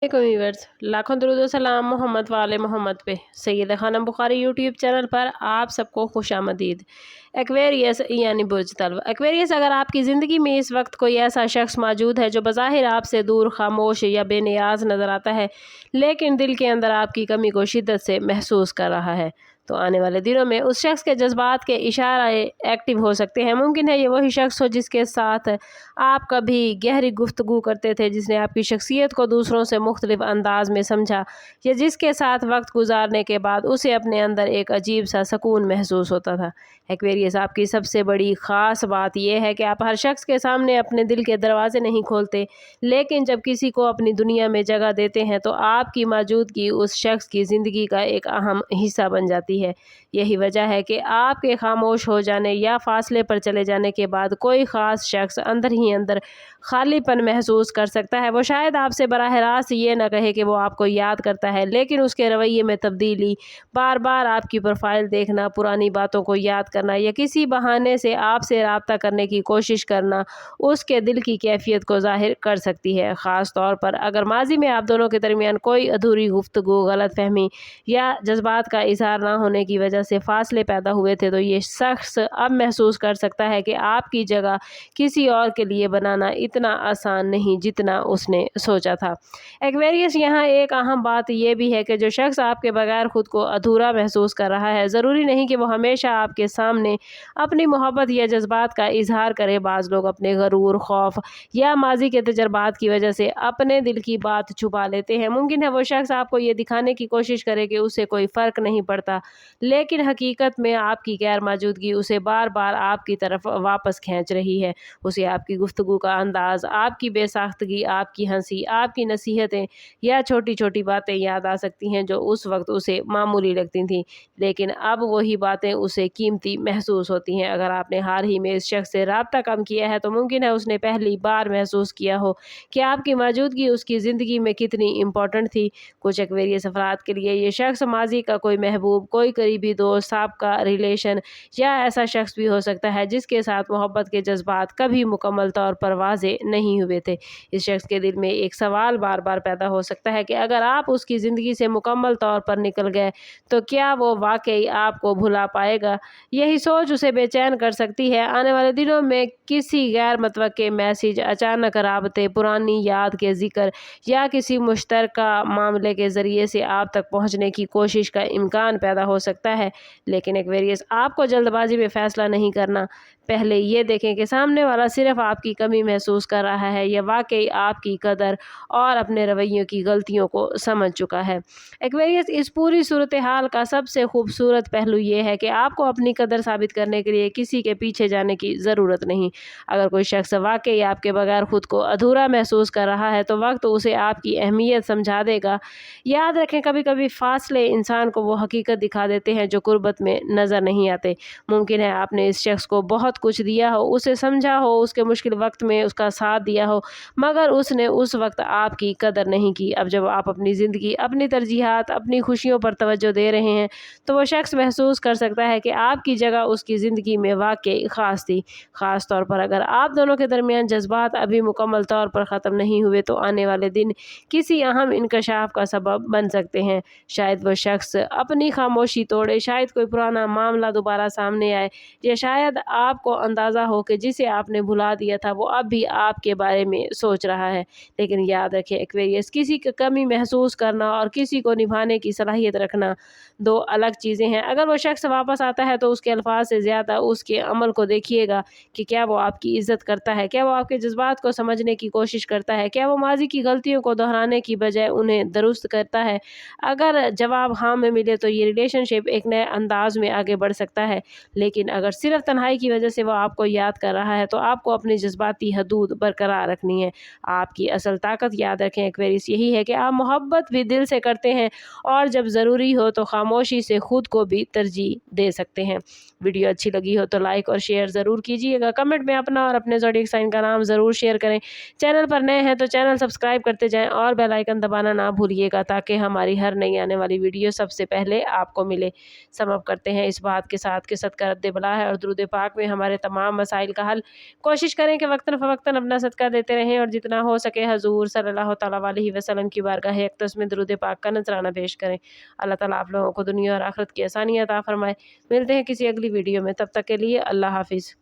Viewers, लाखों दरूद व सलाम मोहम्मद वाले मोहम्मद पे। सैयद खानम बुखारी यूट्यूब चैनल पर आप सबको खुशामदीद। एक्वेरियस यानी बुर्ज तल्व। एक्वेरियस, अगर आपकी ज़िंदगी में इस वक्त कोई ऐसा शख्स मौजूद है जो बज़ाहिर आपसे दूर, खामोश या बेनियाज नज़र आता है, लेकिन दिल के अंदर आपकी कमी को शिद्दत से महसूस कर रहा है, तो आने वाले दिनों में उस शख्स के जज्बात के इशारे एक्टिव हो सकते हैं। मुमकिन है ये वही शख्स हो जिसके साथ आप कभी गहरी गुफ्तगू करते थे, जिसने आपकी शख्सियत को दूसरों से मुख्तलिफ अंदाज में समझा, या जिसके साथ वक्त गुजारने के बाद उसे अपने अंदर एक अजीब सा सुकून महसूस होता था। एक्वेरियस, आपकी सबसे बड़ी ख़ास बात यह है कि आप हर शख्स के सामने अपने दिल के दरवाजे नहीं खोलते, लेकिन जब किसी को अपनी दुनिया में जगह देते हैं तो आपकी मौजूदगी उस शख्स की ज़िंदगी का एक अहम हिस्सा बन जाती है। यही वजह है कि आपके खामोश हो जाने या फासले पर चले जाने के बाद कोई ख़ास शख्स अंदर ही अंदर खालीपन महसूस कर सकता है। वो शायद आपसे बराह रास्त ये ना कहे कि वो आपको याद करता है, लेकिन उसके रवैये में तब्दीली, बार बार आपकी प्रोफाइल देखना, पुरानी बातों को याद करना या किसी बहाने से आपसे रब्ता करने की कोशिश करना उसके दिल की कैफियत को ज़ाहिर कर सकती है। ख़ास तौर पर अगर माजी में आप दोनों के दरमियान कोई अधूरी गुफ्तगू, गलतफहमी या जज्बात का इजहार ना होने की वजह से फासले पैदा हुए थे, तो ये शख्स अब महसूस कर सकता है कि आपकी जगह किसी और के लिए बनाना इतना आसान नहीं जितना उसने सोचा था। एक्वेरियस, यहाँ एक अहम बात यह भी है कि जो शख्स आपके बगैर खुद को अधूरा महसूस कर रहा है, ज़रूरी नहीं कि वो हमेशा आपके सामने अपनी मोहब्बत या जज्बात का इजहार करे। बाज़ लोग अपने गरूर, खौफ या माजी के तजर्बात की वजह से अपने दिल की बात छुपा लेते हैं। मुमकिन है वो शख्स आपको ये दिखाने की कोशिश करे कि उसे कोई फ़र्क नहीं पड़ता, लेकिन हकीकत में आपकी गैर मौजूदगी उसे बार बार आपकी तरफ वापस खींच रही है। उसे आपकी गुफ्तगू का अंदाज़, आपकी बेसाख्तगी, आपकी हंसी, आपकी नसीहतें या छोटी छोटी बातें याद आ सकती हैं जो उस वक्त उसे मामूली लगती थीं, लेकिन अब वही बातें उसे कीमती महसूस होती हैं। अगर आपने हाल ही में इस शख्स से रब्ता कम किया है, तो मुमकिन है उसने पहली बार महसूस किया हो कि आपकी मौजूदगी उसकी ज़िंदगी में कितनी इम्पोर्टेंट थी। कुछ एक्वेरियस अफराद के लिए ये शख्स माजी का कोई महबूब, कोई करीबी दोस्त, साबका रिलेशन या ऐसा शख्स भी हो सकता है जिसके साथ मोहब्बत के जज्बात कभी मुकम्मल तौर पर वाज़े नहीं हुए थे। इस शख्स के दिल में एक सवाल बार बार पैदा हो सकता है कि अगर आप उसकी ज़िंदगी से मुकम्मल तौर पर निकल गए तो क्या वो वाकई आपको भुला पाएगा। यही सोच उसे बेचैन कर सकती है। आने वाले दिनों में किसी गैर मुतवक्के मैसेज, अचानक राबते, पुरानी याद के जिक्र या किसी मुश्तरका मामले के ज़रिए से आप तक पहुँचने की कोशिश का इम्कान पैदा हो सकता है। लेकिन एक्वेरियस, आपको जल्दबाजी में फ़ैसला नहीं करना। पहले ये देखें कि सामने वाला सिर्फ आपकी कमी महसूस कर रहा है या वाकई आपकी कदर और अपने रवैयों की गलतियों को समझ चुका है। एक्वेरियस, इस पूरी सूरत हाल का सबसे खूबसूरत पहलू ये है कि आपको अपनी कदर साबित करने के लिए किसी के पीछे जाने की ज़रूरत नहीं। अगर कोई शख्स वाकई आपके बगैर खुद को अधूरा महसूस कर रहा है, तो वक्त उसे आपकी अहमियत समझा देगा। याद रखें, कभी कभी फासले इंसान को वो हकीकत दिखा देते हैं जो कुर्बत में नज़र नहीं आते। मुमकिन है आपने इस शख्स को बहुत कुछ दिया हो, उसे समझा हो, उसके मुश्किल वक्त में उसका साथ दिया हो, मगर उसने उस वक्त आपकी कदर नहीं की। अब जब आप अपनी ज़िंदगी, अपनी तरजीहात, अपनी खुशियों पर तवज्जो दे रहे हैं, तो वो शख्स महसूस कर सकता है कि आपकी जगह उसकी ज़िंदगी में वाकई ख़ास थी। ख़ास तौर पर अगर आप दोनों के दरमियान जज्बात अभी मुकम्मल तौर पर ख़त्म नहीं हुए, तो आने वाले दिन किसी अहम इंकशाफ का सबब बन सकते हैं। शायद वो शख्स अपनी खामोशी तोड़े, शायद कोई पुराना मामला दोबारा सामने आए, या शायद आपको अंदाज़ा हो कि जिसे आपने भुला दिया था वो अब भी आपके बारे में सोच रहा है। लेकिन याद रखें एक्वेरियस, किसी की कमी महसूस करना और किसी को निभाने की सलाहियत रखना दो अलग चीज़ें हैं। अगर वो शख्स वापस आता है तो उसके अल्फाज से ज़्यादा उसके अमल को देखिएगा कि क्या वो आपकी इज़्ज़त करता है, क्या वो आपके जज्बात को समझने की कोशिश करता है, क्या वो माजी की गलतियों को दोहराने की बजाय उन्हें दुरुस्त करता है। अगर जवाब हाँ में मिले तो ये रिलेशनशिप एक नए अंदाज में आगे बढ़ सकता है। लेकिन अगर सिर्फ तन्हाई की वजह से वो आपको याद कर रहा है, तो आपको अपनी जज्बाती हदूद बरकरार रखनी है। आपकी असल ताकत, याद रखें एक्वेरियस, यही है कि आप मोहब्बत भी दिल से करते हैं और जब ज़रूरी हो तो खामोशी से खुद को भी तरजीह दे सकते हैं। वीडियो अच्छी लगी हो तो लाइक और शेयर ज़रूर कीजिएगा। कमेंट में अपना और अपने ज़ोडिएक साइन का नाम ज़रूर शेयर करें। चैनल पर नए हैं तो चैनल सब्सक्राइब करते जाएं और बेल आइकन दबाना ना भूलिएगा, ताकि हमारी हर नई आने वाली वीडियो सबसे पहले आपको मिले। समाप्त करते हैं इस बात के साथ कि सदका रद्द बला है और दुरूद पाक में हमारे ہمارے تمام مسائل کا حل۔ کوشش کریں کہ وقتاً فوقتاً اپنا صدقہ دیتے رہیں اور جتنا ہو سکے حضور صلی اللہ تعالیٰ علیہ وسلم کی بارگاہ اقدس میں درود پاک کا نذرانہ پیش کریں۔ اللہ تعالیٰ آپ لوگوں کو دنیا اور آخرت کی آسانیاں عطا فرمائے۔ ملتے ہیں کسی اگلی ویڈیو میں، تب تک کے لیے اللہ حافظ۔